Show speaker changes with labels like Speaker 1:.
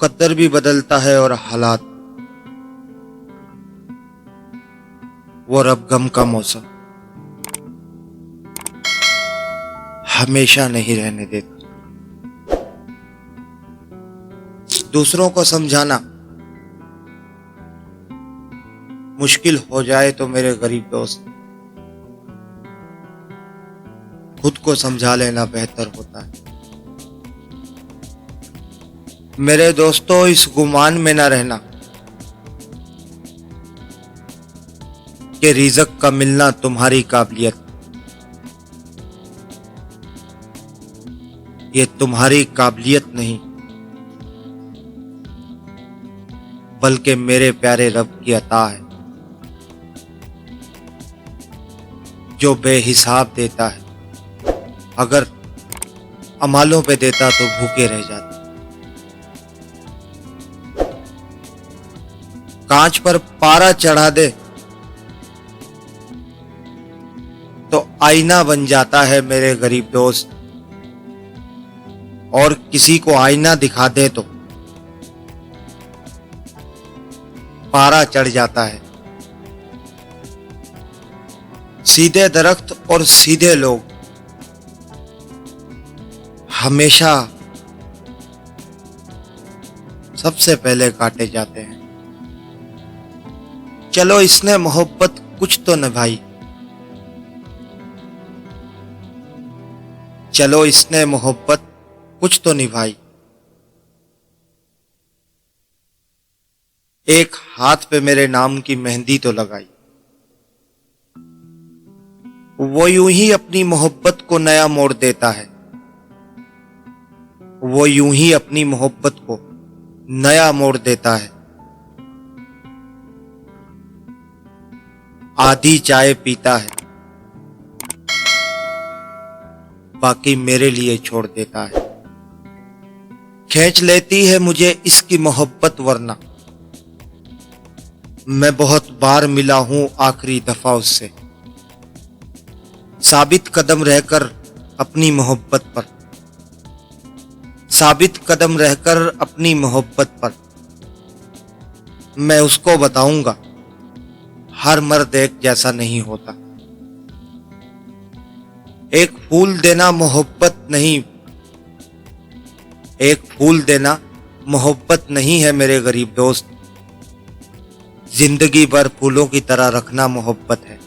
Speaker 1: मुकद्दर भी बदलता है और हालात। वो रब गम का मौसम हमेशा नहीं रहने देता। दूसरों को समझाना मुश्किल हो जाए तो मेरे गरीब दोस्त, खुद को समझा लेना बेहतर होता है। मेरे दोस्तों, इस गुमान में न रहना कि रिज़्क का मिलना तुम्हारी काबिलियत, ये तुम्हारी काबिलियत नहीं बल्कि मेरे प्यारे रब की अता है, जो बेहिसाब देता है। अगर अमालों पे देता तो भूखे रह जाते। कांच पर पारा चढ़ा दे तो आईना बन जाता है मेरे गरीब दोस्त, और किसी को आईना दिखा दे तो पारा चढ़ जाता है। सीधे दरख्त और सीधे लोग हमेशा सबसे पहले काटे जाते हैं। चलो इसने मोहब्बत कुछ तो निभाई, चलो इसने मोहब्बत कुछ तो निभाई। एक हाथ पे मेरे नाम की मेहंदी तो लगाई। वो यूं ही अपनी मोहब्बत को नया मोड़ देता है, वो यूं ही अपनी मोहब्बत को नया मोड़ देता है। आधी चाय पीता है, बाकी मेरे लिए छोड़ देता है। खींच लेती है मुझे इसकी मोहब्बत, वरना मैं बहुत बार मिला हूं आखिरी दफा उससे। साबित कदम रहकर अपनी मोहब्बत पर, साबित कदम रहकर अपनी मोहब्बत पर, मैं उसको बताऊंगा हर मर्द एक जैसा नहीं होता। एक फूल देना मोहब्बत नहीं, एक फूल देना मोहब्बत नहीं है मेरे गरीब दोस्त, जिंदगी भर फूलों की तरह रखना मोहब्बत है।